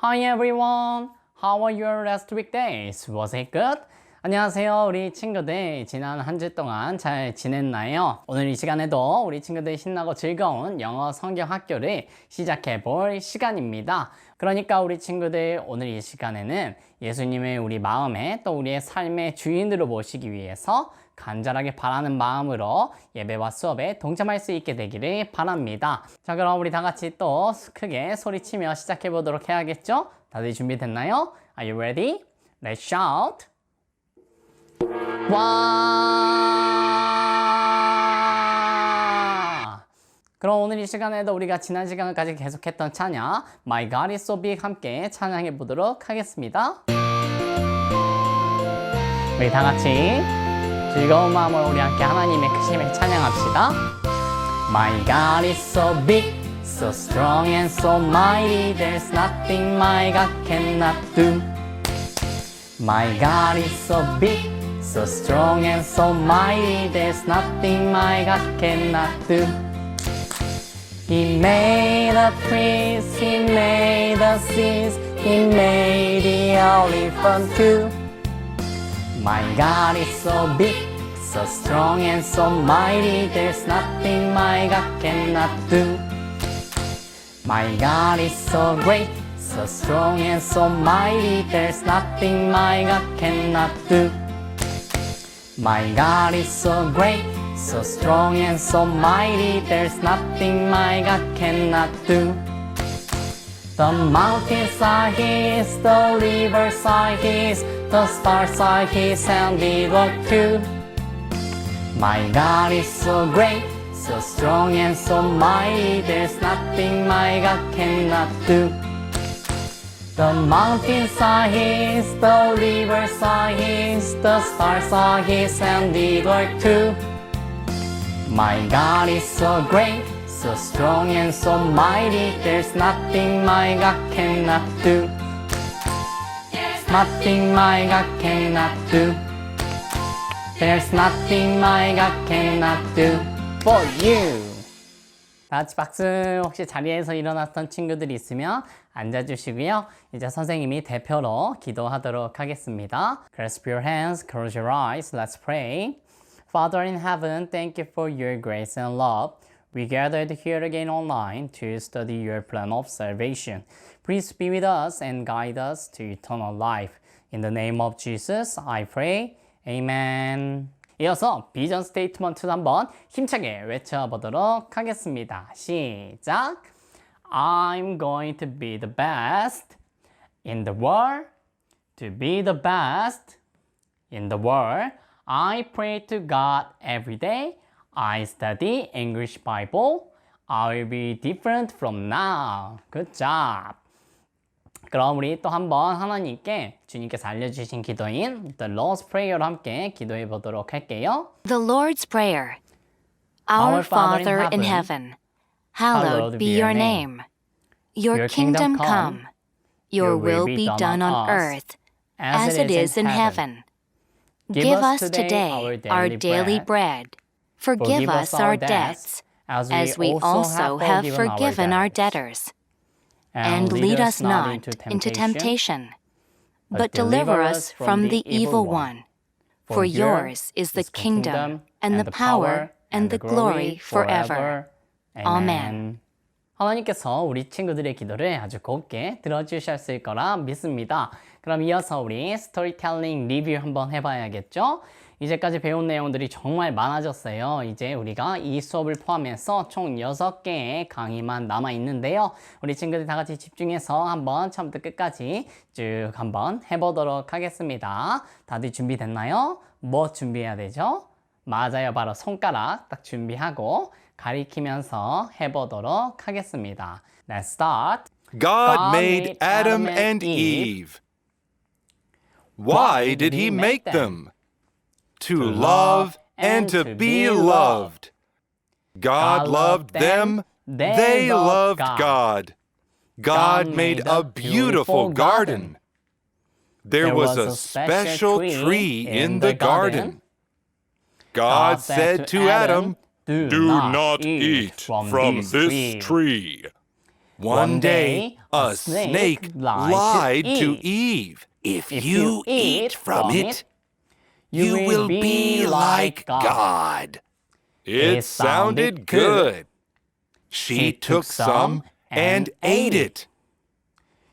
Hi everyone! How are your last week days? Was it good? 안녕하세요 우리 친구들 지난 한 주 동안 잘 지냈나요? 오늘 이 시간에도 우리 친구들 신나고 즐거운 영어 성경 학교를 시작해 볼 시간입니다. 그러니까 우리 친구들 오늘 이 시간에는 예수님을 우리 마음에 또 우리의 삶의 주인으로 모시기 위해서 간절하게 바라는 마음으로 예배와 수업에 동참할 수 있게 되기를 바랍니다. 자, 그럼 우리 다 같이 또 크게 소리치며 시작해 보도록 해야겠죠? 다들 준비됐나요? Are you ready? Let's shout! 와! 그럼 오늘 이 시간에도 우리가 지난 시간까지 계속했던 찬양 My God is so big 함께 찬양해 보도록 하겠습니다. 우리 다 같이 즐거운 마음으로 우리 함께 하나님의 크심을 찬양합시다. My God is so big, so strong and so mighty. There's nothing my God cannot do. My God is so big, so strong and so mighty. There's nothing my God cannot do. He made the trees, He made the seas, He made the elephant too. My God is so big, so strong and so mighty. There's nothing my God cannot do. My God is so great, so strong and so mighty. There's nothing my God cannot do. My God is so great, so strong and so mighty. There's nothing my God cannot do. The mountains are His, the rivers are His, the stars are His, and the world too. My God is so great, so strong and so mighty. There's nothing my God cannot do. The mountains are His, the rivers are His, the stars are His, and the world too. My God is so great, so strong and so mighty. There's nothing my God cannot do. Nothing my God cannot do. There's nothing my God cannot do for you. 다 같이 박수. 혹시 자리에서 일어났던 친구들이 있으면 앉아주시고요. 이제 선생님이 대표로 기도하도록 하겠습니다. Clasp your hands, close your eyes, let's pray. Father in heaven, thank you for your grace and love. We gathered here again online to study your plan of salvation. Please be with us and guide us to eternal life. In the name of Jesus, I pray. Amen. 이어서 비전 스테이트먼트도 한번 힘차게 외쳐보도록 하겠습니다. 시작! I'm going to be the best in the world. To be the best in the world. I pray to God every day. I study English Bible. I will be different from now. Good job. 그럼 우리 또 한번 하나님께 주님께서 알려주신 기도인 The Lord's Prayer로 함께 기도해 보도록 할게요. The Lord's Prayer. Our Father in heaven, hallowed be your name. Your kingdom come. Your will be done on earth as it is in heaven. Give us today our daily bread. Forgive us our debts as we also have forgiven our debtors. And lead us not into temptation, but deliver us from the evil one. For yours is the kingdom, and the power, and the glory forever. Amen. 하나님께서 우리 친구들의 기도를 아주 곱게 들어주셨을 거라 믿습니다. 그럼 이어서 우리 스토리텔링 리뷰 한번 해봐야겠죠? 이제까지 배운 내용들이 정말 많아졌어요. 이제 우리가 이 수업을 포함해서 총 6개의 강의만 남아있는데요. 우리 친구들 다 같이 집중해서 한번 처음부터 끝까지 쭉 한번 해보도록 하겠습니다. 다들 준비됐나요? 뭐 준비해야 되죠? 맞아요. 바로 손가락 딱 준비하고 가리키면서 해보도록 하겠습니다. Let's start. God made Adam and Eve. Why did He make them? To love and to be loved. God loved them, they loved God. God made a beautiful garden. There was a special tree in the garden. God said to Adam, "Do not eat from this tree." One day, a snake lied to Eve. If you eat from it, you will be like God. It sounded good. She took some and ate it.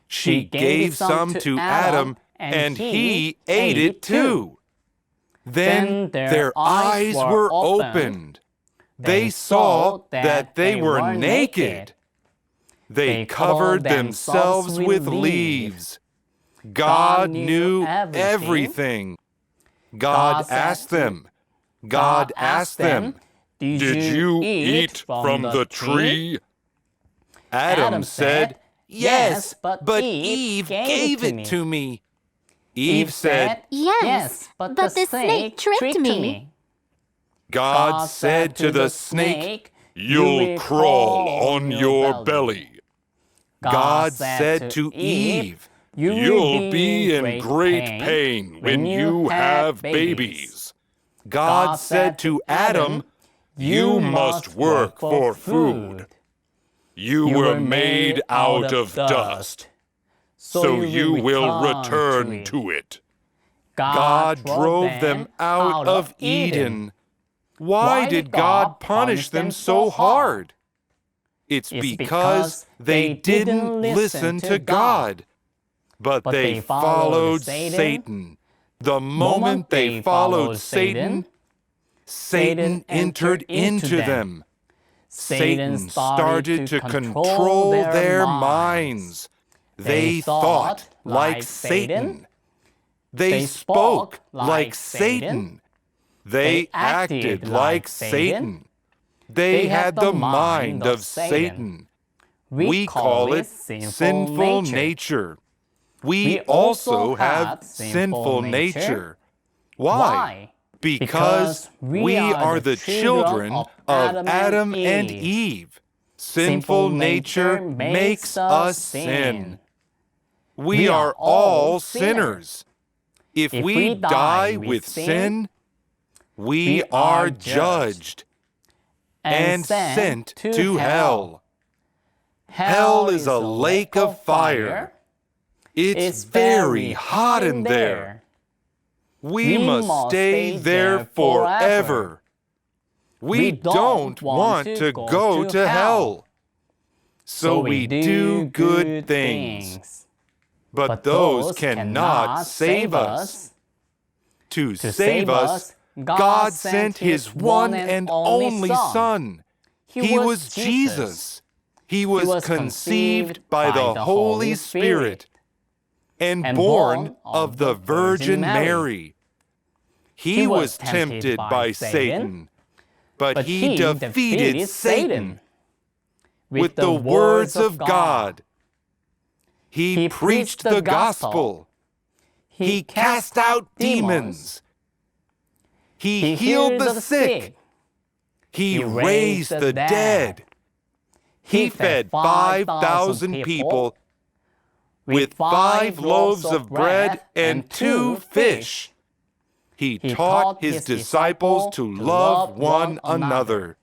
She gave some to Adam, and he ate it too. Then their eyes were opened. They saw that they were naked. They covered themselves with leaves. God knew everything. God asked them, "Did you eat from the tree?" Adam said, "Yes, but Eve gave it to me." Eve said, Yes, but the snake tricked me. God said to the snake, "You'll crawl on your belly." God said to Eve, "You'll be in great pain when you have babies." God said to Adam, "You must work for food. You were made out of dust, so you will return to it." God drove them out of Eden. Why did God punish them so hard? It's because they didn't listen to God, but they followed Satan. The moment they followed Satan, Satan entered into them. Satan started to control their minds. They thought like Satan. They spoke like Satan. They acted like Satan. They had the mind of Satan. We call it sinful nature. We also have sinful nature. Why? Because we are the children of Adam and Eve. Sinful nature makes us sin. We are all sinners. If we die with sin, we are judged and sent to hell. Hell is a lake of fire. It's very hot in there. We must stay there forever. We don't want to go to hell. So we do good things. But those cannot save us. To save us, God sent His one and only Son. He was Jesus. He was conceived by the Holy Spirit and born of the Virgin Mary. He was tempted by Satan, but he defeated Satan with the words of God. He preached the gospel. He cast out demons. He healed the sick. He raised the dead. He fed 5,000 people with 5 loaves of bread and 2 fish. He taught His disciples to love one another.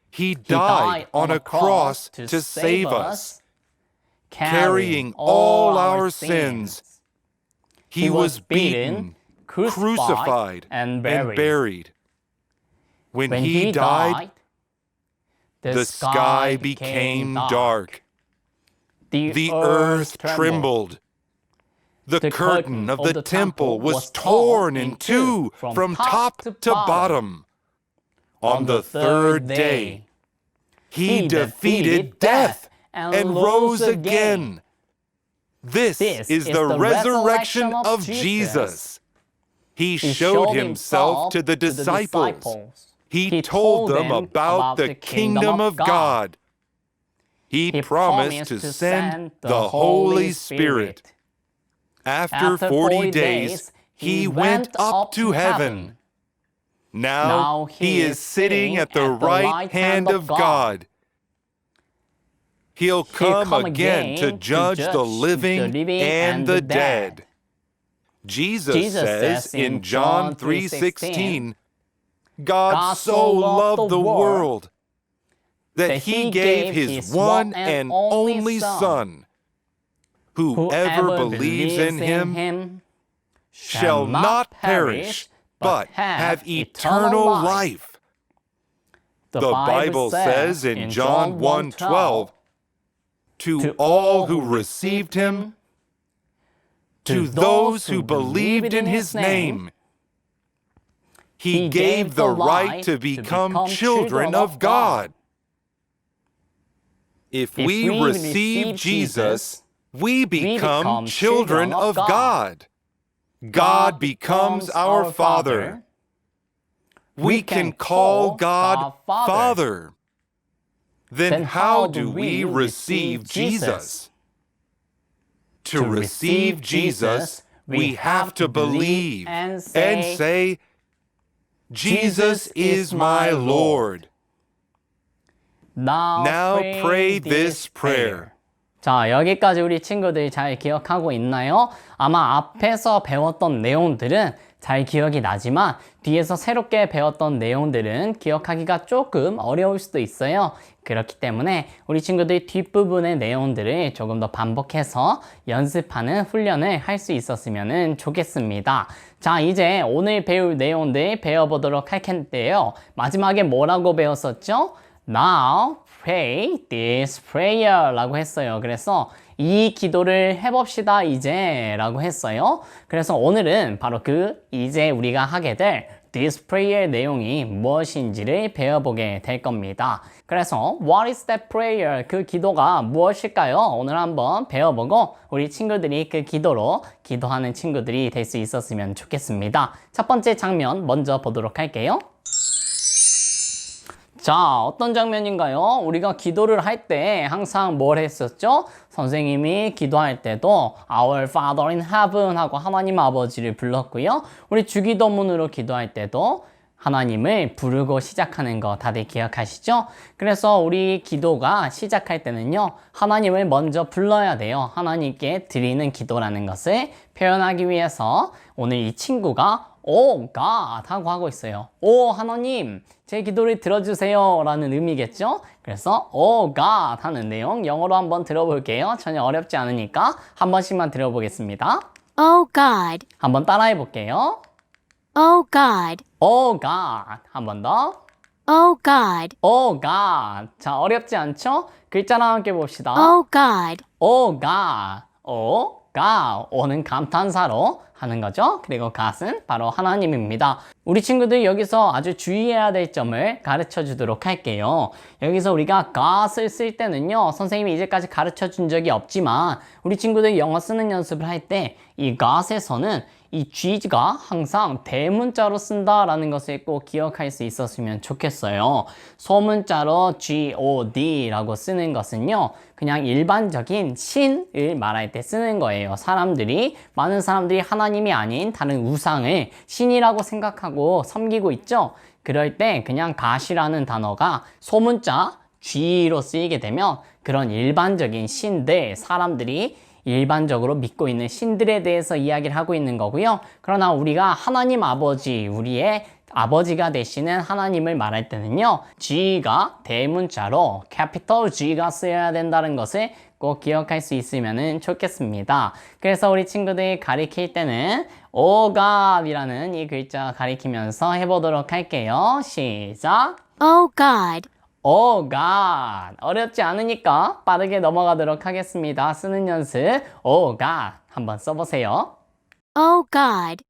He died on a cross to save us, carrying all our sins. He was beaten, crucified, and buried. When He died, the sky became dark. The earth trembled. The curtain of the temple was torn in two from top to bottom. On the 3rd day, He defeated death and rose again. This is the resurrection of Jesus. He showed Himself to the disciples. He told them about the kingdom of God. He promised to send the Holy Spirit. After 40 days, He went up to heaven. Now He is sitting at the right hand of God. He'll come again to judge the living and the dead. Jesus says in John 3:16, God so loved the world that he gave his one and only Son. Whoever believes in him shall not perish, but have eternal life. The Bible says in John 1:12, to all who received him, to those who believed in his name, he gave the right to become children of God. If we receive Jesus, we become children of God. God becomes our Father. We can call God Father. Then how do we receive Jesus? To receive Jesus, we have to believe and say, Jesus is my Lord. Now pray this prayer. 자, 여기까지 우리 친구들이 잘 기억하고 있나요? 아마 앞에서 배웠던 내용들은 잘 기억이 나지만 뒤에서 새롭게 배웠던 내용들은 기억하기가 조금 어려울 수도 있어요. 그렇기 때문에 우리 친구들이 뒷부분의 내용들을 조금 더 반복해서 연습하는 훈련을 할 수 있었으면 좋겠습니다. 자, 이제 오늘 배울 내용들 배워보도록 할 텐데요. 마지막에 뭐라고 배웠었죠? Now pray this prayer 라고 했어요. 그래서 이 기도를 해봅시다 이제 라고 했어요. 그래서 오늘은 바로 이제 우리가 하게 될 this prayer 내용이 무엇인지를 배워보게 될 겁니다. 그래서 what is that prayer? 그 기도가 무엇일까요? 오늘 한번 배워보고 우리 친구들이 그 기도로 기도하는 친구들이 될 수 있었으면 좋겠습니다. 첫 번째 장면 먼저 보도록 할게요. 자, 어떤 장면인가요? 우리가 기도를 할 때 항상 뭘 했었죠? 선생님이 기도할 때도 Our Father in Heaven 하고 하나님 아버지를 불렀고요. 우리 주기도문으로 기도할 때도 하나님을 부르고 시작하는 거 다들 기억하시죠? 그래서 우리 기도가 시작할 때는요, 하나님을 먼저 불러야 돼요. 하나님께 드리는 기도라는 것을 표현하기 위해서 오늘 이 친구가 Oh God 하고 하고 있어요. 오 하나님, 제 기도를 들어주세요 라는 의미겠죠? 그래서 Oh God 하는 내용 영어로 한번 들어볼게요. 전혀 어렵지 않으니까 한 번씩만 들어보겠습니다. Oh God. 한번 따라해 볼게요. Oh God. Oh God. 한 번 더. Oh God. Oh God. 자, 어렵지 않죠? 글자랑 함께 봅시다. Oh God. Oh God. Oh God. O는 감탄사로 하는 거죠. 그리고 God은 바로 하나님입니다. 우리 친구들 여기서 아주 주의해야 될 점을 가르쳐 주도록 할게요. 여기서 우리가 God을 쓸 때는요, 선생님이 이제까지 가르쳐 준 적이 없지만 우리 친구들이 영어 쓰는 연습을 할 때 이 God에서는 이 G가 항상 대문자로 쓴다라는 것을 꼭 기억할 수 있었으면 좋겠어요. 소문자로 G-O-D라고 쓰는 것은요, 그냥 일반적인 신을 말할 때 쓰는 거예요. 많은 사람들이 하나님이 아닌 다른 우상을 신이라고 생각하고 섬기고 있죠. 그럴 때 그냥 God이라는 단어가 소문자 G로 쓰이게 되면 그런 일반적인 신들, 사람들이 일반적으로 믿고 있는 신들에 대해서 이야기를 하고 있는 거고요. 그러나 우리가 하나님 아버지, 우리의 아버지가 되시는 하나님을 말할 때는요, G가 대문자로 캐피털 G가 쓰여야 된다는 것을 꼭 기억할 수 있으면 좋겠습니다. 그래서 우리 친구들이 가리킬 때는 Oh God 이라는 이 글자 가리키면서 해보도록 할게요. 시작! Oh God. Oh God. 어렵지 않으니까 빠르게 넘어가도록 하겠습니다. 쓰는 연습. Oh God. 한번 써보세요. Oh God.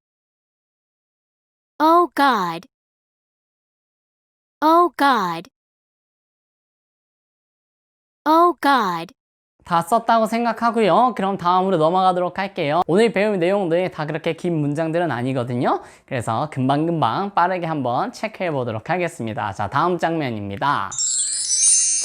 Oh God. Oh God. Oh God. 다 썼다고 생각하고요. 그럼 다음으로 넘어가도록 할게요. 오늘 배울 내용들 다 그렇게 긴 문장들은 아니거든요. 그래서 금방금방 빠르게 한번 체크해 보도록 하겠습니다. 자, 다음 장면입니다.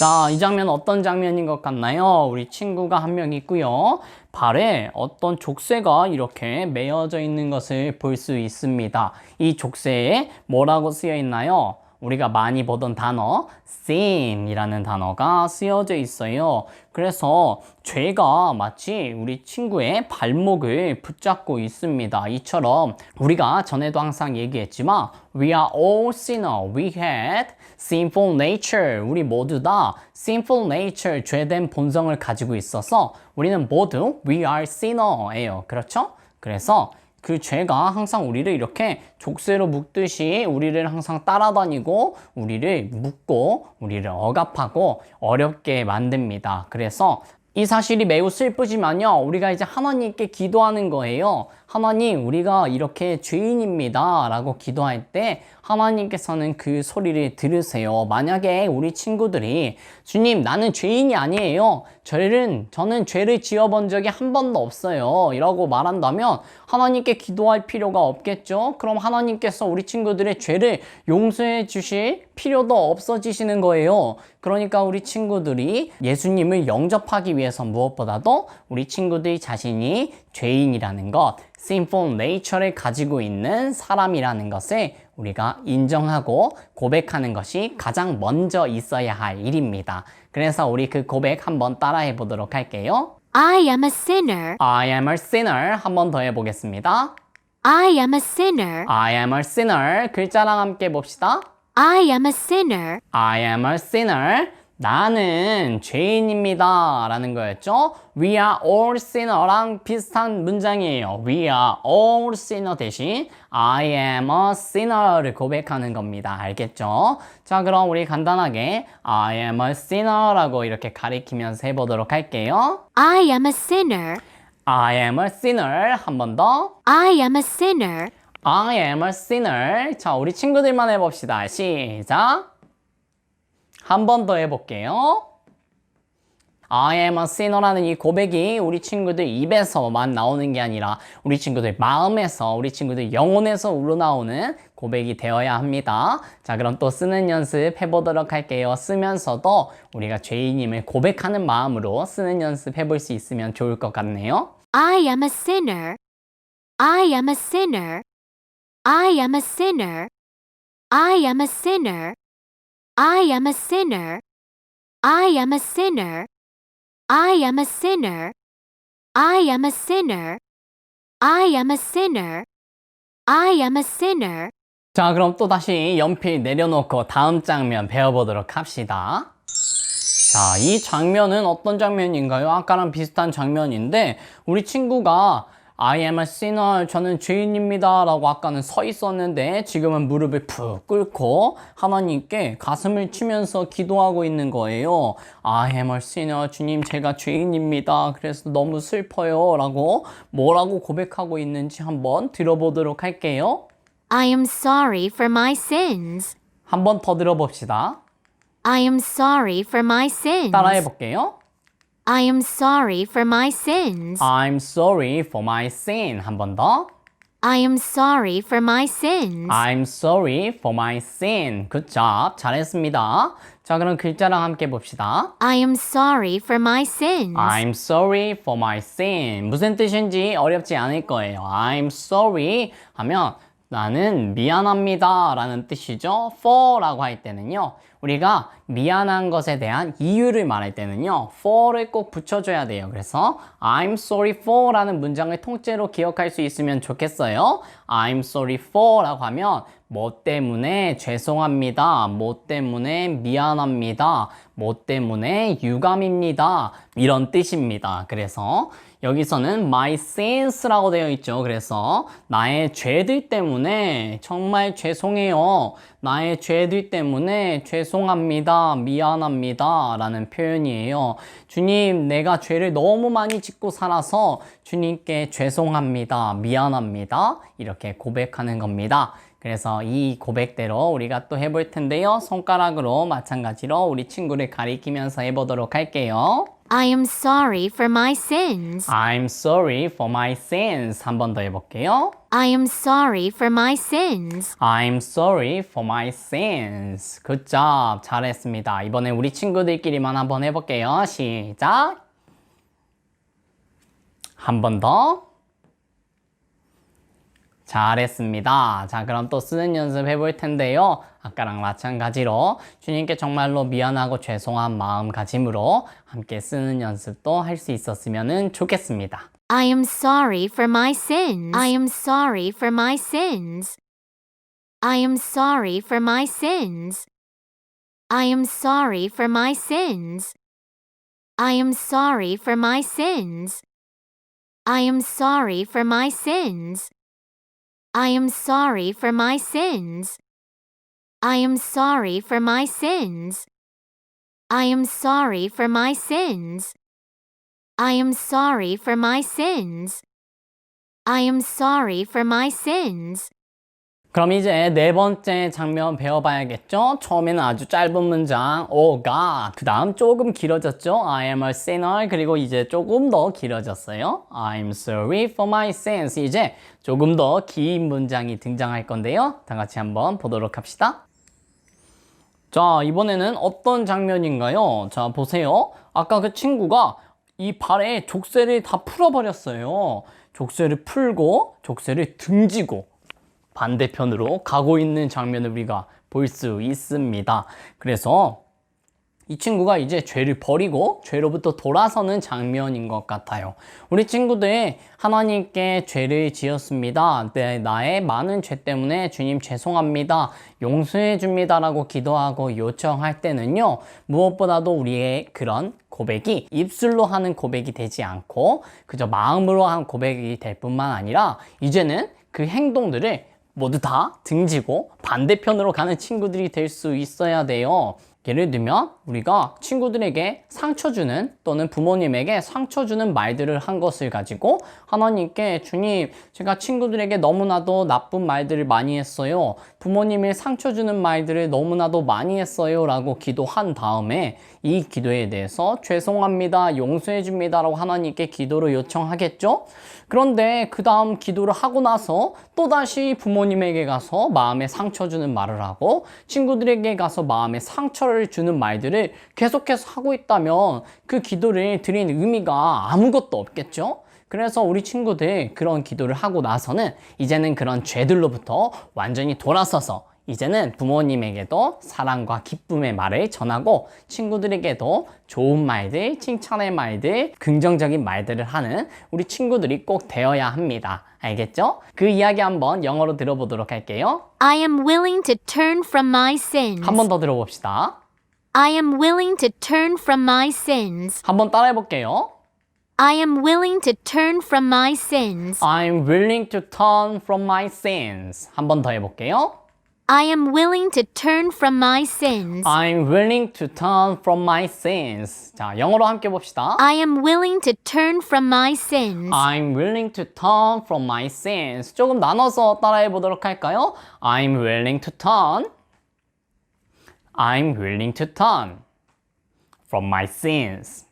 자, 이 장면 어떤 장면인 것 같나요? 우리 친구가 한 명 있고요. 발에 어떤 족쇄가 이렇게 매어져 있는 것을 볼 수 있습니다. 이 족쇄에 뭐라고 쓰여 있나요? 우리가 많이 보던 단어 sin이라는 단어가 쓰여져 있어요. 그래서 죄가 마치 우리 친구의 발목을 붙잡고 있습니다. 이처럼 우리가 전에도 항상 얘기했지만 We are all sinners. We had sinful nature. 우리 모두 다 sinful nature, 죄된 본성을 가지고 있어서 우리는 모두 We are sinner예요. 그렇죠? 그래서 그 죄가 항상 우리를 이렇게 족쇄로 묶듯이 우리를 항상 따라다니고 우리를 묶고 우리를 억압하고 어렵게 만듭니다. 그래서 이 사실이 매우 슬프지만요. 우리가 이제 하나님께 기도하는 거예요. 하나님, 우리가 이렇게 죄인입니다 라고 기도할 때 하나님께서는 그 소리를 들으세요. 만약에 우리 친구들이 주님, 나는 죄인이 아니에요. 저는 죄를 지어본 적이 한 번도 없어요 이라고 말한다면 하나님께 기도할 필요가 없겠죠. 그럼 하나님께서 우리 친구들의 죄를 용서해 주실 필요도 없어지시는 거예요. 그러니까 우리 친구들이 예수님을 영접하기 위해서 무엇보다도 우리 친구들이 자신이 죄인이라는 것, sinful nature를 가지고 있는 사람이라는 것을 우리가 인정하고 고백하는 것이 가장 먼저 있어야 할 일입니다. 그래서 우리 그 고백 한번 따라해 보도록 할게요. I am a sinner. I am a sinner. 한번 더 해보겠습니다. I am a sinner. I am a sinner. 글자랑 함께 봅시다. I am a sinner. I am a sinner. 나는 죄인입니다 라는 거였죠. We are all sinner랑 비슷한 문장이에요. We are all sinner 대신 I am a sinner를 고백하는 겁니다. 알겠죠? 자, 그럼 우리 간단하게 I am a sinner라고 이렇게 가리키면서 해보도록 할게요. I am a sinner. I am a sinner. 한 번 더. I am a sinner. I am a sinner. 자, 우리 친구들만 해봅시다. 시작. 한 번 더 해볼게요. I am a sinner라는 이 고백이 우리 친구들 입에서만 나오는 게 아니라 우리 친구들 마음에서, 우리 친구들 영혼에서 우러나오는 고백이 되어야 합니다. 자, 그럼 또 쓰는 연습 해보도록 할게요. 쓰면서도 우리가 죄인임을 고백하는 마음으로 쓰는 연습 해볼 수 있으면 좋을 것 같네요. I am a sinner. I am a sinner. I am a sinner. I am a sinner. I am a sinner. I am a sinner. I am a sinner. I am a sinner. I am a sinner. I am a sinner. 자, 그럼 또 다시 연필 내려놓고 다음 장면 배워보도록 합시다. 자, 이 장면은 어떤 장면인가요? 아까랑 비슷한 장면인데 우리 친구가 I am a sinner, 저는 죄인입니다 라고 아까는 서 있었는데 지금은 무릎을 푹 꿇고 하나님께 가슴을 치면서 기도하고 있는 거예요. I am a sinner, 주님 제가 죄인입니다. 그래서 너무 슬퍼요 라고 뭐라고 고백하고 있는지 한번 들어보도록 할게요. I am sorry for my sins. 한번 더 들어봅시다. I am sorry for my sins. 따라해 볼게요. I am sorry for my sins. I'm sorry for my sin. 한 번 더. I am sorry for my sins. I'm sorry for my sin. Good job. 잘했습니다. 자, 그럼 글자랑 함께 봅시다. I am sorry for my sins. I'm sorry for my sin. 무슨 뜻인지 어렵지 않을 거예요. I'm sorry 하면 나는 미안합니다 라는 뜻이죠. for라고 할 때는요, 우리가 미안한 것에 대한 이유를 말할 때는요, for를 꼭 붙여줘야 돼요. 그래서 I'm sorry for 라는 문장을 통째로 기억할 수 있으면 좋겠어요. I'm sorry for 라고 하면 뭐 때문에 죄송합니다, 뭐 때문에 미안합니다, 뭐 때문에 유감입니다, 이런 뜻입니다. 그래서 여기서는 my sins라고 되어 있죠. 그래서 나의 죄들 때문에 정말 죄송해요, 나의 죄들 때문에 죄송합니다, 미안합니다 라는 표현이에요. 주님, 내가 죄를 너무 많이 짓고 살아서 주님께 죄송합니다, 미안합니다 이렇게 고백하는 겁니다. 그래서 이 고백대로 우리가 또 해볼 텐데요, 손가락으로 마찬가지로 우리 친구를 가리키면서 해보도록 할게요. I am sorry for my sins. I'm sorry for my sins. 한 번 더 해볼게요. I am sorry for my sins. I'm sorry for my sins. Good job. 잘했습니다. 이번에 우리 친구들끼리만 한번 해볼게요. 시작. 한 번 더. 잘했습니다. 자, 그럼 또 쓰는 연습 해볼 텐데요. 아까랑 마찬가지로 주님께 정말로 미안하고 죄송한 마음가짐으로 함께 쓰는 연습도 할 수 있었으면 좋겠습니다. I am sorry for my sins. I am sorry for my sins. I am sorry for my sins. I am sorry for my sins. I am sorry for my sins. I am sorry for my sins. I am sorry for my sins. I am sorry for my sins. I am sorry for my sins. I am sorry for my sins. I am sorry for my sins. 그럼 이제 네 번째 장면 배워봐야겠죠? 처음에는 아주 짧은 문장 Oh God, 그 다음 조금 길어졌죠? I am a sinner, 그리고 이제 조금 더 길어졌어요. I'm sorry for my sins. 이제 조금 더 긴 문장이 등장할 건데요. 다 같이 한번 보도록 합시다. 자, 이번에는 어떤 장면인가요? 자, 보세요. 아까 그 친구가 이 발에 족쇄를 다 풀어버렸어요. 족쇄를 풀고 족쇄를 등지고 반대편으로 가고 있는 장면을 우리가 볼 수 있습니다. 그래서 이 친구가 이제 죄를 버리고 죄로부터 돌아서는 장면인 것 같아요. 우리 친구들 하나님께 죄를 지었습니다. 네, 나의 많은 죄 때문에 주님 죄송합니다. 용서해 줍니다 라고 기도하고 요청할 때는요. 무엇보다도 우리의 그런 고백이 입술로 하는 고백이 되지 않고 그저 마음으로 한 고백이 될 뿐만 아니라 이제는 그 행동들을 모두 다 등지고 반대편으로 가는 친구들이 될 수 있어야 돼요. 예를 들면 우리가 친구들에게 상처 주는 또는 부모님에게 상처 주는 말들을 한 것을 가지고 하나님께 주님, 제가 친구들에게 너무나도 나쁜 말들을 많이 했어요. 부모님이 상처 주는 말들을 너무나도 많이 했어요 라고 기도한 다음에 이 기도에 대해서 죄송합니다, 용서해 줍니다 라고 하나님께 기도를 요청하겠죠? 그런데 그 다음 기도를 하고 나서 또다시 부모님에게 가서 마음에 상처 주는 말을 하고 친구들에게 가서 마음에 상처를 주는 말들을 계속해서 하고 있다면 그 기도를 드린 의미가 아무것도 없겠죠? 그래서 우리 친구들 그런 기도를 하고 나서는 이제는 그런 죄들로부터 완전히 돌아서서 이제는 부모님에게도 사랑과 기쁨의 말을 전하고 친구들에게도 좋은 말들, 칭찬의 말들, 긍정적인 말들을 하는 우리 친구들이 꼭 되어야 합니다. 알겠죠? 그 이야기 한번 영어로 들어보도록 할게요. I am willing to turn from my sins. 한 번 더 들어봅시다. I am willing to turn from my sins. 한번 따라해볼게요. I am willing to turn from my sins. I'm willing to turn from my sins. 한 번 더 해볼게요. I am willing to turn from my sins. I'm willing to turn from my sins. 자, 영어로 함께 봅시다. I am willing to turn from my sins. I'm willing to turn from my sins. 조금 나눠서 따라해 보도록 할까요? I'm willing to turn. I'm willing to turn from my sins.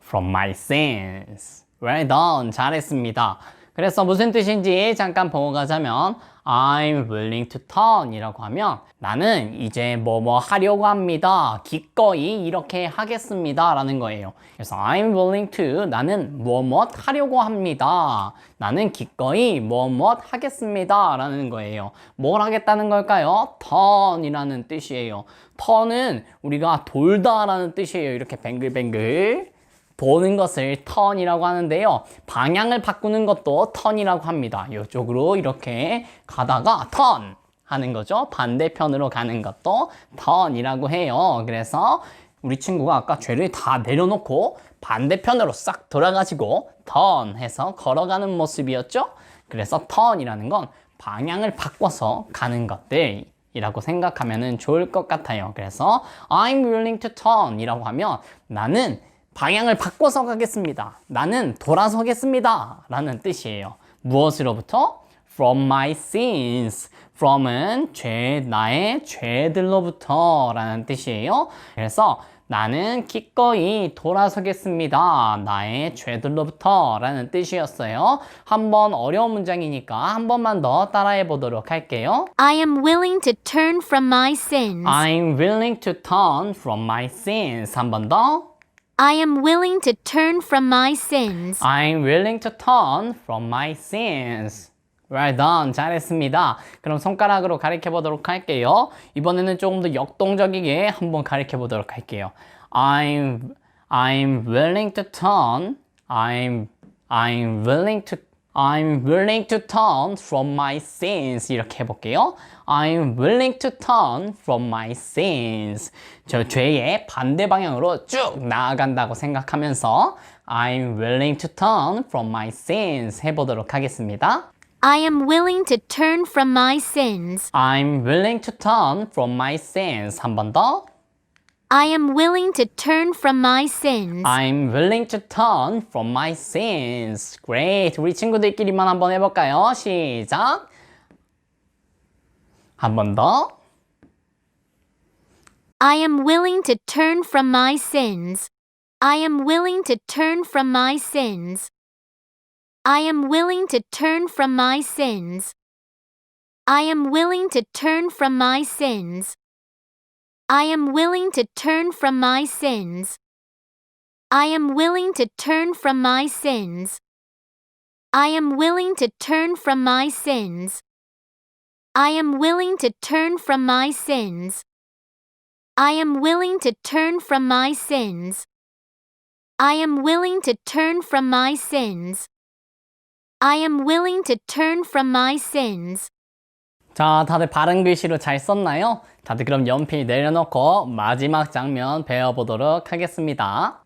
From my sins. Well done. 잘했습니다. 그래서 무슨 뜻인지 잠깐 보고 가자면 I'm willing to turn 이라고 하면 나는 이제 뭐뭐 하려고 합니다. 기꺼이 이렇게 하겠습니다 라는 거예요. 그래서 I'm willing to 나는 뭐뭐 하려고 합니다. 나는 기꺼이 뭐뭐 하겠습니다 라는 거예요. 뭘 하겠다는 걸까요? turn 이라는 뜻이에요. turn은 우리가 돌다 라는 뜻이에요. 이렇게 뱅글뱅글 도는 것을 turn이라고 하는데요. 방향을 바꾸는 것도 turn이라고 합니다. 이쪽으로 이렇게 가다가 turn 하는 거죠. 반대편으로 가는 것도 turn이라고 해요. 그래서 우리 친구가 아까 죄를 다 내려놓고 반대편으로 싹 돌아가지고 turn 해서 걸어가는 모습이었죠. 그래서 turn이라는 건 방향을 바꿔서 가는 것들 이라고 생각하면 좋을 것 같아요. 그래서 I'm willing to turn 이라고 하면 나는 방향을 바꿔서 가겠습니다. 나는 돌아서겠습니다. 라는 뜻이에요. 무엇으로부터? From my sins. From은 나의 죄들로부터 라는 뜻이에요. 그래서 나는 기꺼이 돌아서겠습니다. 나의 죄들로부터 라는 뜻이었어요. 한번 어려운 문장이니까 한 번만 더 따라해 보도록 할게요. I am willing to turn from my sins. I'm willing to turn from my sins. 한 번 더. I am willing to turn from my sins. I'm willing to turn from my sins. Well done. 잘했습니다. 그럼 손가락으로 가리켜 보도록 할게요. 이번에는 조금 더 역동적이게 한번 가리켜 보도록 할게요. I'm willing to turn. I'm willing to turn from my sins. 이렇게 해볼게요. I'm willing to turn from my sins. 저 죄의 반대 방향으로 쭉 나아간다고 생각하면서 I'm willing to turn from my sins 해보도록 하겠습니다. I am willing to turn from my sins. I'm willing to turn from my sins. 한 번 더. I am willing to turn from my sins. I'm willing to turn from my sins. Great. 우리 친구들끼리만 한번 해볼까요? 시작. 한 번 더. I am willing to turn from my sins. I am willing to turn from my sins. I am willing to turn from my sins. I am willing to turn from my sins. I am willing to turn from my sins. I am willing to turn from my sins. I am willing to turn from my sins. I am willing to turn from my sins. I am willing to turn from my sins. I am willing to turn from my sins. I am willing to turn from my sins. 자, 다들 바른 글씨로 잘 썼나요? 다들 그럼 연필 내려놓고 마지막 장면 배워보도록 하겠습니다.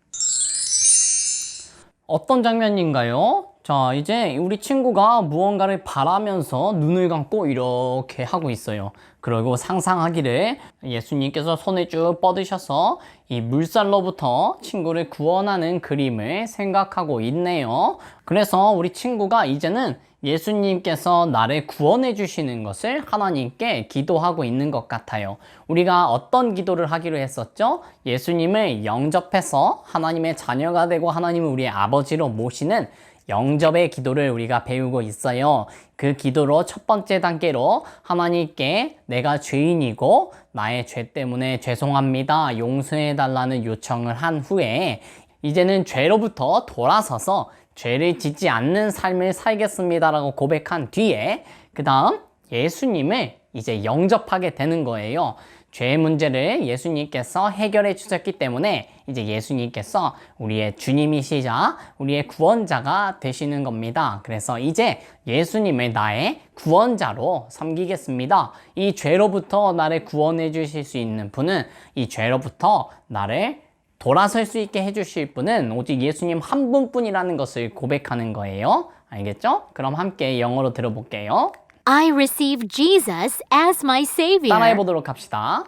어떤 장면인가요? 자, 이제 우리 친구가 무언가를 바라면서 눈을 감고 이렇게 하고 있어요. 그리고 상상하기를 예수님께서 손을 쭉 뻗으셔서 이 물살로부터 친구를 구원하는 그림을 생각하고 있네요. 그래서 우리 친구가 이제는 예수님께서 나를 구원해 주시는 것을 하나님께 기도하고 있는 것 같아요. 우리가 어떤 기도를 하기로 했었죠? 예수님을 영접해서 하나님의 자녀가 되고 하나님을 우리의 아버지로 모시는 영접의 기도를 우리가 배우고 있어요. 그 기도로 첫 번째 단계로 하나님께 내가 죄인이고 나의 죄 때문에 죄송합니다. 용서해 달라는 요청을 한 후에 이제는 죄로부터 돌아서서 죄를 짓지 않는 삶을 살겠습니다라고 고백한 뒤에 그 다음 예수님을 이제 영접하게 되는 거예요. 죄의 문제를 예수님께서 해결해 주셨기 때문에 이제 예수님께서 우리의 주님이시자 우리의 구원자가 되시는 겁니다. 그래서 이제 예수님을 나의 구원자로 섬기겠습니다. 이 죄로부터 나를 구원해 주실 수 있는 분은 이 죄로부터 나를 돌아설 수 있게 해주실 분은 오직 예수님 한 분뿐이라는 것을 고백하는 거예요. 알겠죠? 그럼 함께 영어로 들어볼게요. I receive Jesus as my Savior. 따라해보도록 합시다.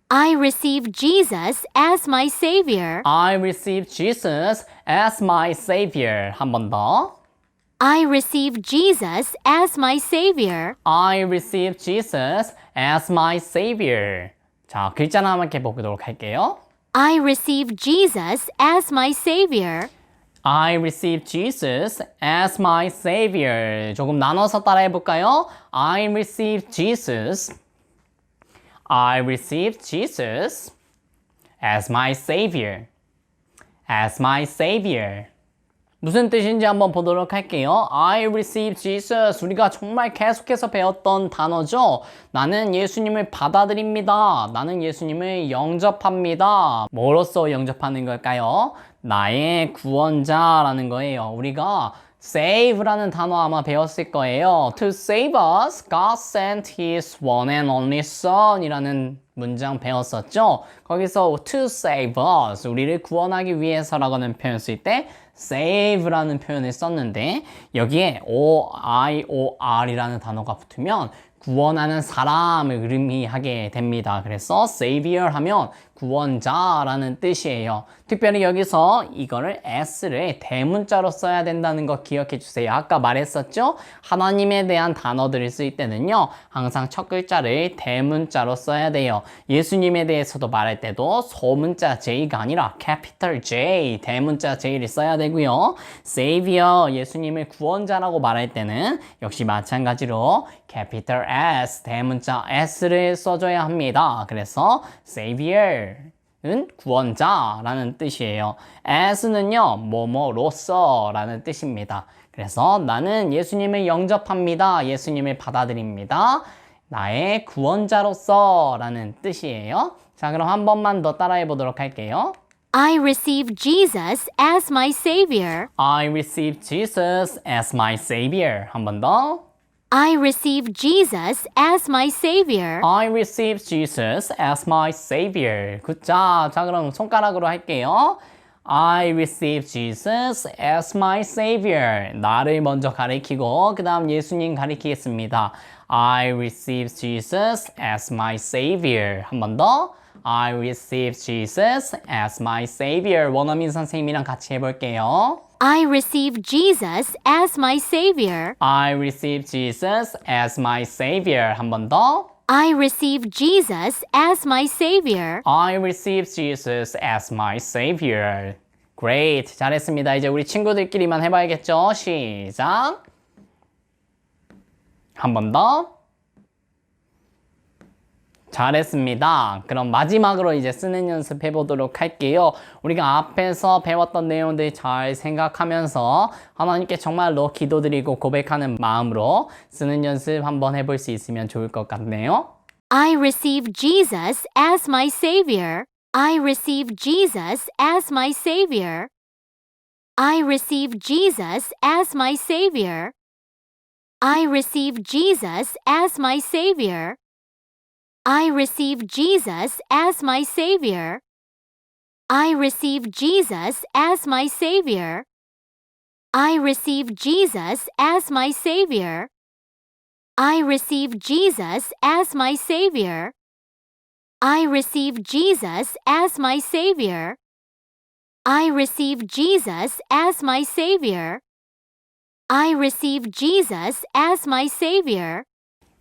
I receive Jesus as my Savior. I receive Jesus as my Savior. 한 번 더. I receive Jesus as my Savior. I receive Jesus as my Savior. 자, 글자 하나만 해보도록 할게요. I receive Jesus as my Savior. I receive Jesus as my Savior. 조금 나눠서 따라해볼까요? I receive Jesus. I receive Jesus as my Savior. As my Savior. 무슨 뜻인지 한번 보도록 할게요. I receive Jesus. 우리가 정말 계속해서 배웠던 단어죠. 나는 예수님을 받아들입니다. 나는 예수님을 영접합니다. 뭐로써 영접하는 걸까요? 나의 구원자라는 거예요. 우리가 save라는 단어 아마 배웠을 거예요. To save us, God sent His one and only Son 이라는 문장 배웠었죠. 거기서 to save us, 우리를 구원하기 위해서라고는 표현 쓸 때 save라는 표현을 썼는데 여기에 O-I-O-R이라는 단어가 붙으면 구원하는 사람을 의미하게 됩니다. 그래서 Savior 하면 구원자라는 뜻이에요. 특별히 여기서 이거를 S를 대문자로 써야 된다는 거 기억해 주세요. 아까 말했었죠? 하나님에 대한 단어들을 쓸 때는요. 항상 첫 글자를 대문자로 써야 돼요. 예수님에 대해서도 말할 때도 소문자 J가 아니라 capital J, 대문자 J를 써야 되고요. Savior, 예수님을 구원자라고 말할 때는 역시 마찬가지로 capital S, 대문자 S를 써줘야 합니다. 그래서 Savior 은 구원자라는 뜻이에요. as는요, 뭐뭐로서 라는 뜻입니다. 그래서 나는 예수님을 영접합니다. 예수님을 받아들입니다. 나의 구원자로서 라는 뜻이에요. 자, 그럼 한 번만 더 따라해 보도록 할게요. I receive Jesus as my Savior. I receive Jesus as my Savior. 한 번 더. I receive Jesus as my Savior. I receive Jesus as my Savior. 굿자. 자, 그럼 손가락으로 할게요. I receive Jesus as my Savior. 나를 먼저 가리키고 그 다음 예수님 가리키겠습니다. I receive Jesus as my Savior. 한 번 더. I receive Jesus as my Savior. 원어민 선생님이랑 같이 해볼게요. I receive Jesus as my Savior. I receive Jesus as my Savior. 한 번 더. I receive Jesus as my Savior. I receive Jesus as my Savior. Great. 잘했습니다. 이제 우리 친구들끼리만 해봐야겠죠? 시작. 한 번 더. 잘했습니다. 그럼 마지막으로 이제 쓰는 연습 해보도록 할게요. 우리가 앞에서 배웠던 내용들 잘 생각하면서 하나님께 정말로 기도드리고 고백하는 마음으로 쓰는 연습 한번 해볼 수 있으면 좋을 것 같네요. I receive Jesus as my Savior. I receive Jesus as my Savior. I receive Jesus as my Savior. I receive Jesus as my Savior. I receive Jesus as my Savior. I receive Jesus as my Savior. I receive Jesus as my Savior. I receive Jesus as my Savior. I receive Jesus as my Savior. I receive Jesus as my Savior. I receive Jesus as my Savior.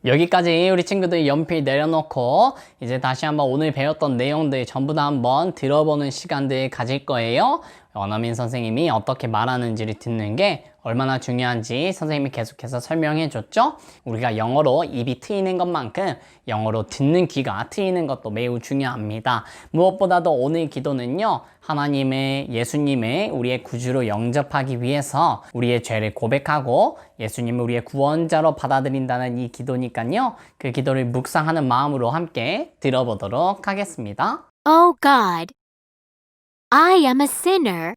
여기까지 우리 친구들 연필 내려놓고 이제 다시 한번 오늘 배웠던 내용들 전부 다 한번 들어보는 시간들 가질 거예요. 원어민 선생님이 어떻게 말하는지를 듣는 게 얼마나 중요한지 선생님이 계속해서 설명해 줬죠. 우리가 영어로 입이 트이는 것만큼 영어로 듣는 귀가 트이는 것도 매우 중요합니다. 무엇보다도 오늘 기도는요, 하나님의 예수님을 우리의 구주로 영접하기 위해서 우리의 죄를 고백하고 예수님을 우리의 구원자로 받아들인다는 이 기도니까요, 그 기도를 묵상하는 마음으로 함께 들어보도록 하겠습니다. Oh God, I am a sinner.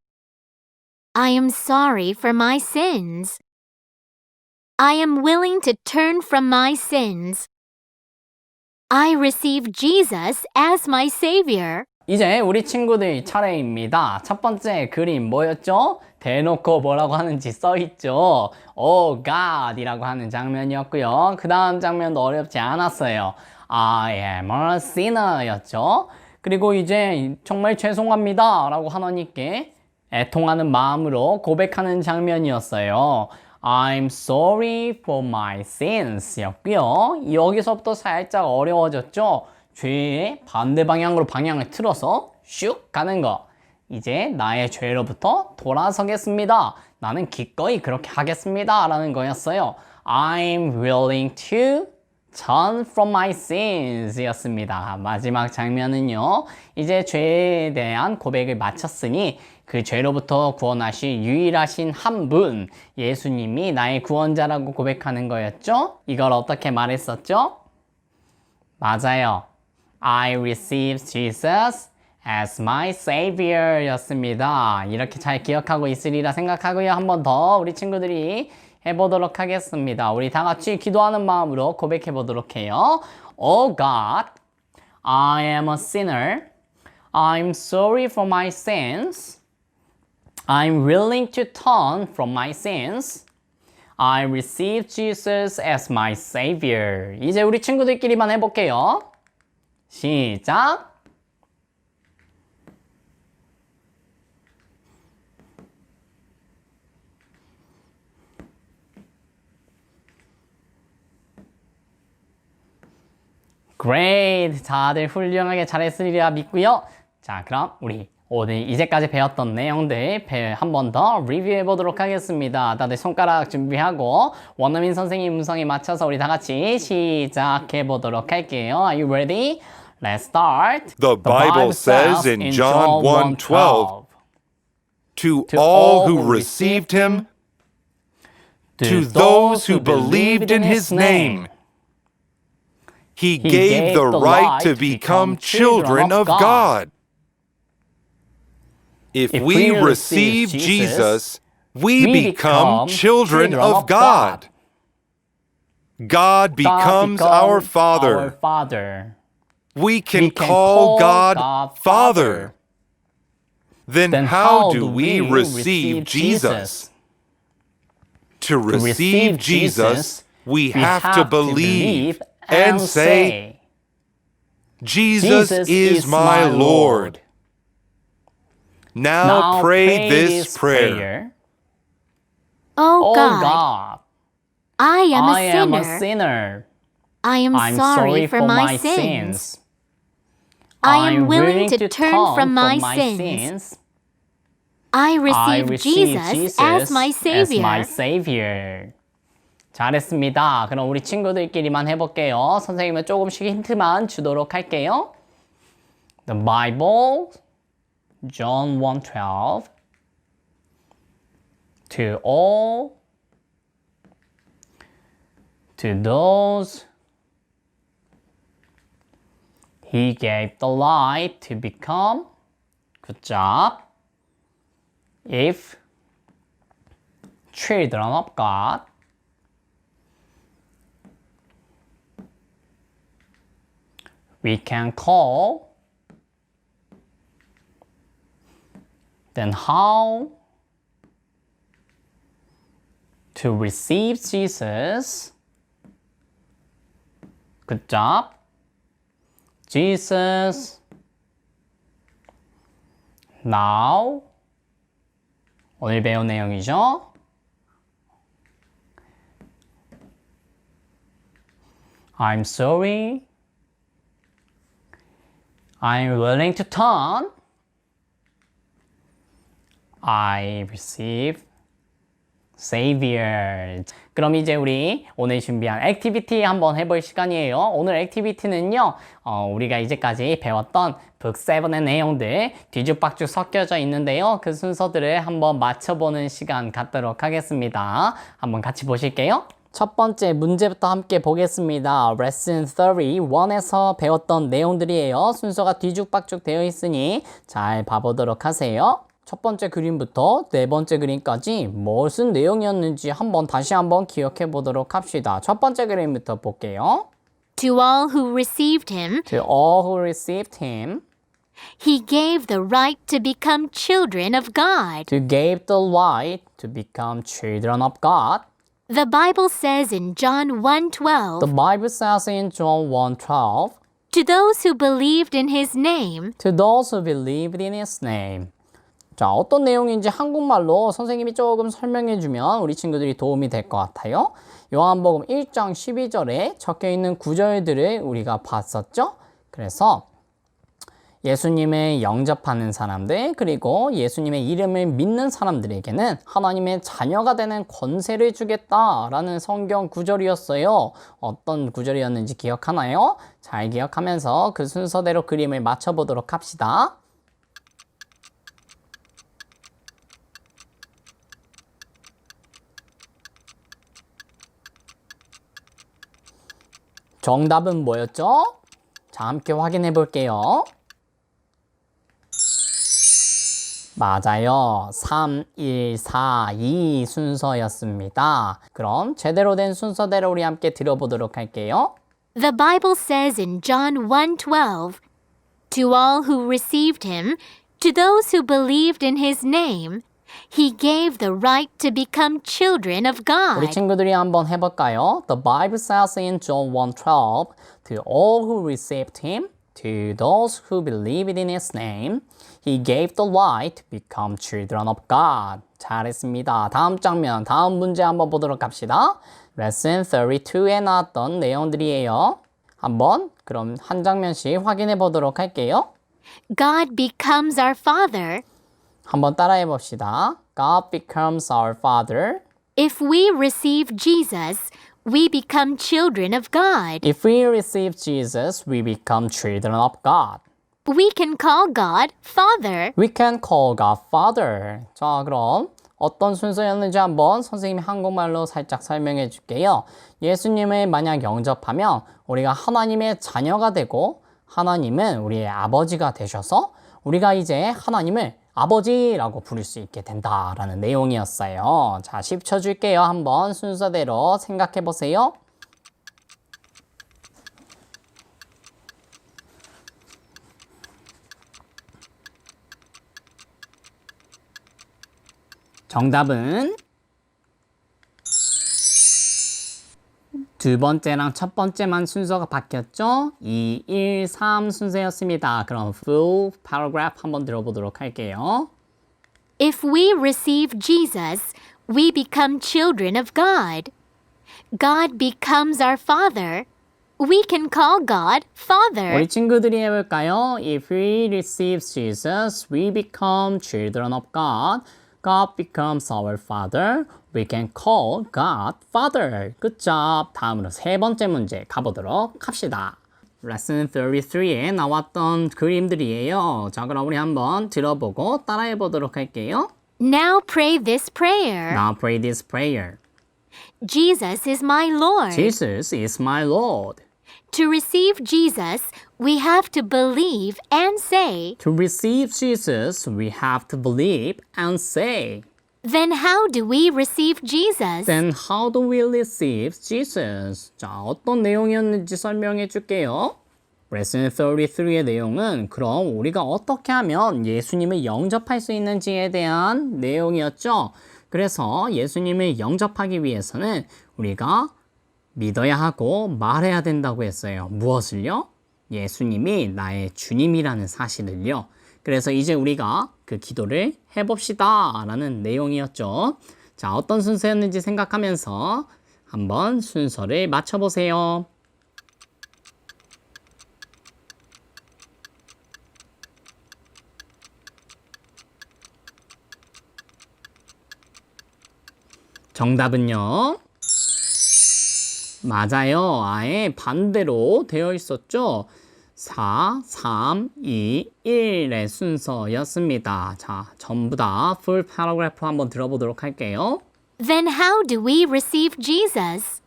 I am sorry for my sins. I am willing to turn from my sins. I receive Jesus as my Savior. 이제 우리 친구들 차례입니다. 첫 번째 그림 뭐였죠? 대놓고 뭐라고 하는지 써있죠. Oh God 이라고 하는 장면이었고요. 그 다음 장면도 어렵지 않았어요. I am a sinner 였죠. 그리고 이제 정말 죄송합니다 라고 하나님께 애통하는 마음으로 고백하는 장면이었어요. I'm sorry for my sins 였고요. 여기서부터 살짝 어려워졌죠. 죄의 반대 방향으로 방향을 틀어서 슉 가는 거. 이제 나의 죄로부터 돌아서겠습니다. 나는 기꺼이 그렇게 하겠습니다 라는 거였어요. I'm willing to turn from my sins 였습니다. 마지막 장면은요, 이제 죄에 대한 고백을 마쳤으니 그 죄로부터 구원하실 유일하신 한 분, 예수님이 나의 구원자라고 고백하는 거였죠. 이걸 어떻게 말했었죠? 맞아요. I receive Jesus as my Savior 였습니다. 이렇게 잘 기억하고 있으리라 생각하고요. 한 번 더 우리 친구들이 해보도록 하겠습니다. 우리 다 같이 기도하는 마음으로 고백해 보도록 해요. Oh God, I am a sinner. I'm sorry for my sins. I'm willing to turn from my sins. I receive Jesus as my Savior. 이제 우리 친구들끼리만 해볼게요. 시작! Great! 다들 훌륭하게 잘했으리라 믿고요. 자, 그럼 우리 오늘 이제까지 배웠던 내용들 한 번 더 리뷰해 보도록 하겠습니다. 다들 손가락 준비하고 원어민 선생님 음성에 맞춰서 우리 다 같이 시작해 보도록 할게요. Are you ready? Let's start. The Bible says in John 1:12, to all who received him, to those who believed in his name. He gave the right to become children of God. If we receive Jesus, we become children of God. God becomes our Father. We can call God Father. Then how do we receive Jesus? To receive Jesus, we have to believe and say, Jesus is my Lord. Now pray this prayer. Oh Oh God, God, I am I a am sinner. a sinner. I am I'm sorry for my sins. I am willing to turn from my sins. I receive Jesus as my Savior. Savior. 잘했습니다. 그럼 우리 친구들끼리만 해볼게요. 선생님은 조금씩 힌트만 주도록 할게요. The Bible, John 1:12. To all, to those He gave the light to become. Good job. If children of God, we can call. Then how to receive Jesus? Good job. Jesus now 오늘 배운 내용이죠. I'm sorry. I'm willing to turn. I receive Savior. 그럼 이제 우리 오늘 준비한 액티비티 한번 해볼 시간이에요. 오늘 액티비티는요, 우리가 이제까지 배웠던 북 7의 내용들 뒤죽박죽 섞여져 있는데요. 그 순서들을 한번 맞춰보는 시간 갖도록 하겠습니다. 한번 같이 보실게요. 첫 번째 문제부터 함께 보겠습니다. 레슨 31에서 배웠던 내용들이에요. 순서가 뒤죽박죽 되어 있으니 잘 봐보도록 하세요. 첫 번째 그림부터 네 번째 그림까지 무슨 내용이었는지 다시 한번 기억해 보도록 합시다. 첫 번째 그림부터 볼게요. To all who received him, To all who received him, he gave the right to become children of God. to gave the right to become children of God. The Bible says in John 1:12, The Bible says in John 1:12, to those who believed in his name, to those who believed in his name. 자, 어떤 내용인지 한국말로 선생님이 조금 설명해 주면 우리 친구들이 도움이 될 것 같아요. 요한복음 1장 12절에 적혀 있는 구절들을 우리가 봤었죠. 그래서 예수님을 영접하는 사람들, 그리고 예수님의 이름을 믿는 사람들에게는 하나님의 자녀가 되는 권세를 주겠다라는 성경 구절이었어요. 어떤 구절이었는지 기억하나요? 잘 기억하면서 그 순서대로 그림을 맞춰보도록 합시다. 정답은 뭐였죠? 자, 함께 확인해 볼게요. 맞아요. 3, 1, 4, 2 순서였습니다. 그럼 제대로 된 순서대로 우리 함께 들어보도록 할게요. the Bible says in John 1:12, to all who received him, to those who believed in his name, he gave the right to become children of 우리 God. 친구들이 한번 해볼까요? The Bible says in John 1:12, to all who received him, to those who believed in his name, he gave the right to become children of God. 잘했습니다. 다음 장면, 다음 문제 한번 보도록 합시다. 레슨 32에 나왔던 내용들이에요. 한번 그럼 한 장면씩 확인해 보도록 할게요. God becomes our Father 한번 따라해 봅시다. God becomes our Father. if we receive Jesus. We become children of God. If we receive Jesus, we become children of God. We can call God Father. We can call God Father. 자, 그럼 어떤 순서였는지 한번 선생님이 한국말로 살짝 설명해 줄게요. 예수님을 만약 영접하면 우리가 하나님의 자녀가 되고 하나님은 우리의 아버지가 되셔서 우리가 이제 하나님을 아버지라고 부를 수 있게 된다라는 내용이었어요. 자, 10초 줄게요. 한번 순서대로 생각해 보세요. 정답은 두 번째랑 첫 번째만 순서가 바뀌었죠? 2, 1, 3 순서였습니다. 그럼 full paragraph 한번 들어보도록 할게요. If we receive Jesus, we become children of God. God becomes our Father. We can call God Father. 우리 친구들이 해볼까요? If we receive Jesus, we become children of God. God becomes our Father. We can call God Father. Good job. 다음으로 세 번째 문제 가보도록 합시다. 레슨 33에 나왔던 그림들이에요. 자, 그럼 우리 한번 들어보고 따라해 보도록 할게요. Now pray this prayer. Now pray this prayer. Jesus is my Lord. Jesus is my Lord. To receive Jesus, we have to believe and say. To receive Jesus, we have to believe and say. Then how do we receive Jesus? Then how do we receive Jesus? 자, 어떤 내용이었는지 설명해 줄게요. 레슨 33의 내용은 그럼 우리가 어떻게 하면 예수님을 영접할 수 있는지에 대한 내용이었죠. 그래서 예수님을 영접하기 위해서는 우리가 믿어야 하고 말해야 된다고 했어요. 무엇을요? 예수님이 나의 주님이라는 사실을요. 그래서 이제 우리가 그 기도를 해봅시다 라는 내용이었죠. 자, 어떤 순서였는지 생각하면서 한번 순서를 맞춰보세요. 정답은요? 맞아요. 아예 반대로 되어 있었죠. 4, 3, 2, 1의 순서였습니다. 자, 전부 다 full paragraph 한번 들어보도록 할게요. Then how do we receive Jesus?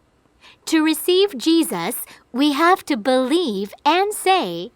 To receive Jesus, we have to believe and say,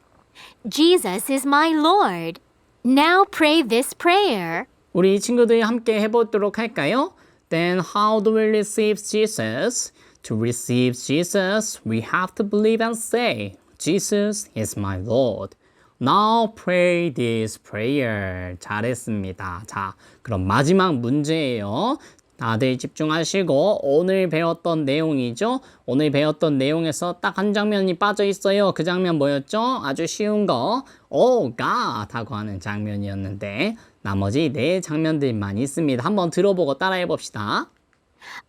Jesus is my Lord. Now pray this prayer. 우리 친구들이 함께 해보도록 할까요? Then how do we receive Jesus? To receive Jesus, we have to believe and say, Jesus is my Lord. Now pray this prayer. 잘했습니다. 자, 그럼 마지막 문제예요. 다들 집중하시고 오늘 배웠던 내용이죠. 오늘 배웠던 내용에서 딱 한 장면이 빠져 있어요. 그 장면 뭐였죠? 아주 쉬운 거 Oh God 하고 하는 장면이었는데 나머지 네 장면들만 있습니다. 한번 들어보고 따라해 봅시다.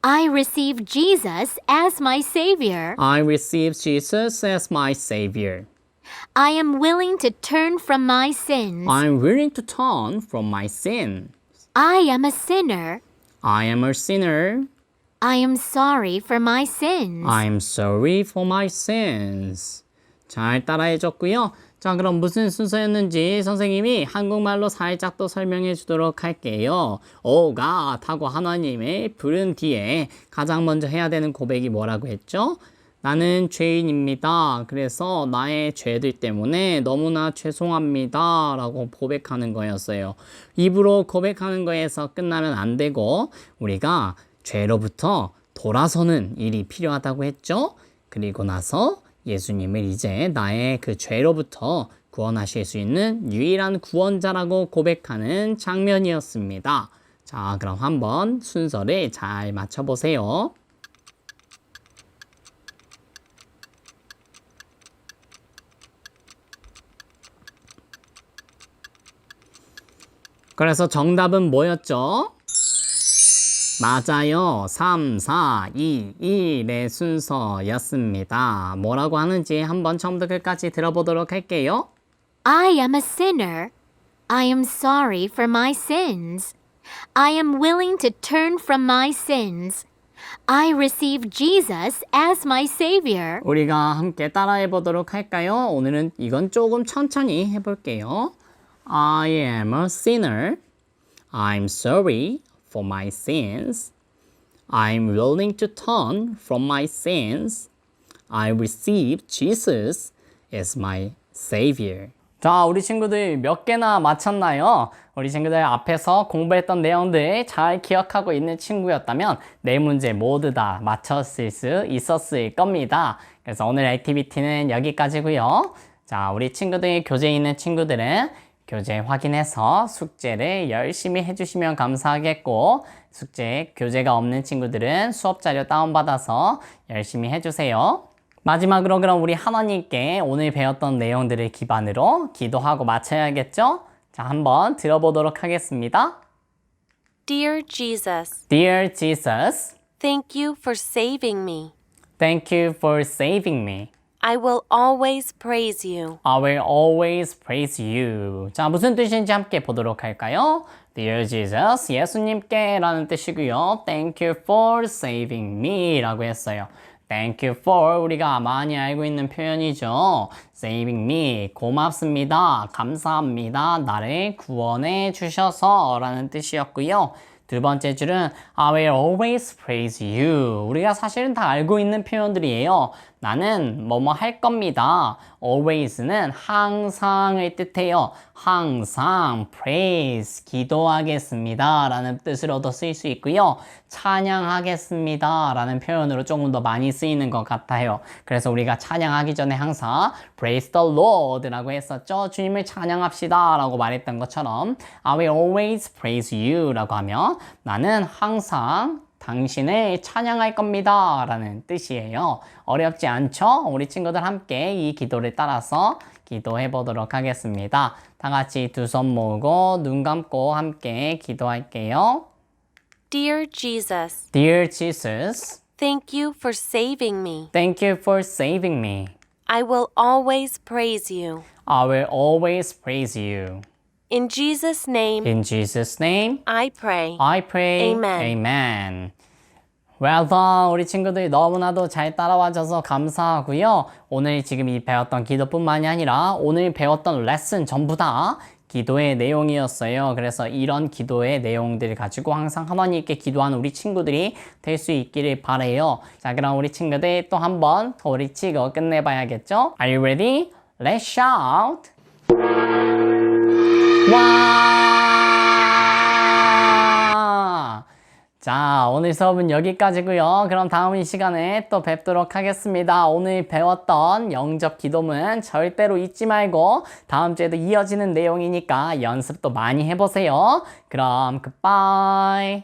I receive Jesus as my Savior. I receive Jesus as my Savior. I am willing to turn from my sins. I'm willing to turn from my sin. I am a sinner. I am a sinner. I am sorry for my sins. I'm sorry for my sins. 잘 따라해줬고요. 자, 그럼 무슨 순서였는지 선생님이 한국말로 살짝 또 설명해 주도록 할게요. Oh God 하고 하나님을 부른 뒤에 가장 먼저 해야 되는 고백이 뭐라고 했죠? 나는 죄인입니다. 그래서 나의 죄들 때문에 너무나 죄송합니다. 라고 고백하는 거였어요. 입으로 고백하는 거에서 끝나면 안 되고 우리가 죄로부터 돌아서는 일이 필요하다고 했죠. 그리고 나서 예수님을 이제 나의 그 죄로부터 구원하실 수 있는 유일한 구원자라고 고백하는 장면이었습니다. 자, 그럼 한번 순서를 잘 맞춰보세요. 그래서 정답은 뭐였죠? 맞아요. 3, 4, 2, 1의 순서였습니다. 뭐라고 하는지 한번 처음부터 끝까지 들어보도록 할게요. I am a sinner. I am sorry for my sins. I am willing to turn from my sins. I receive Jesus as my Savior. 우리가 함께 따라해 보도록 할까요? 오늘은 이건 조금 천천히 해볼게요. I am a sinner. I'm sorry for my sins. I'm willing to turn from my sins. I receive Jesus as my Savior. 자, 우리 친구들 몇 개나 맞췄나요? 우리 친구들 앞에서 공부했던 내용들 잘 기억하고 있는 친구였다면 네 문제 모두 다 맞췄을 수 있었을 겁니다. 그래서 오늘 액티비티는 여기까지고요. 자, 우리 친구들 교재에 있는 친구들은 교재 확인해서 숙제를 열심히 해주시면 감사하겠고 숙제 교재가 없는 친구들은 수업 자료 다운받아서 열심히 해주세요. 마지막으로 그럼 우리 하나님께 오늘 배웠던 내용들을 기반으로 기도하고 마쳐야겠죠? 자, 한번 들어보도록 하겠습니다. Dear Jesus, Dear Jesus, thank you for saving me. thank you for saving me. I will always praise you. I will always praise you. 자, 무슨 뜻인지 함께 보도록 할까요? Dear Jesus, 예수님께 라는 뜻이고요. Thank you for saving me 라고 했어요. Thank you for 우리가 많이 알고 있는 표현이죠. Saving me, 고맙습니다. 감사합니다. 나를 구원해 주셔서 라는 뜻이었고요. 두 번째 줄은 I will always praise you. 우리가 사실은 다 알고 있는 표현들이에요. 나는 뭐뭐 할 겁니다. always는 항상을 뜻해요. 항상 praise, 기도하겠습니다 라는 뜻으로도 쓰일 수 있고요. 찬양하겠습니다 라는 표현으로 조금 더 많이 쓰이는 것 같아요. 그래서 우리가 찬양하기 전에 항상 praise the Lord 라고 했었죠. 주님을 찬양합시다 라고 말했던 것처럼 I will always praise you 라고 하면 나는 항상 당신을 찬양할 겁니다 라는 뜻이에요. 어렵지 않죠? 우리 친구들 함께 이 기도를 따라서 기도해 보도록 하겠습니다. 다 같이 두 손 모으고 눈 감고 함께 기도할게요. Dear Jesus, Dear Jesus, thank you for saving me. thank you for saving me. I will always praise you. I will always praise you. In Jesus' name, In Jesus' name, I pray. I pray. Amen. Amen. Well done. 우리 친구들이 너무나도 잘 따라와줘서 감사하고요. 오늘 지금 이 배웠던 기도뿐만이 아니라 오늘 배웠던 레슨 전부 다 기도의 내용이었어요. 그래서 이런 기도의 내용들을 가지고 항상 하나님께 기도하는 우리 친구들이 될 수 있기를 바라요. 자, 그럼 우리 친구들 또 한 번 소리치고 끝내봐야겠죠? Are you ready? Let's shout! 와! 자, 오늘 수업은 여기까지고요. 그럼 다음 이 시간에 또 뵙도록 하겠습니다. 오늘 배웠던 영접 기도문 절대로 잊지 말고 다음 주에도 이어지는 내용이니까 연습도 많이 해보세요. 그럼 굿바이.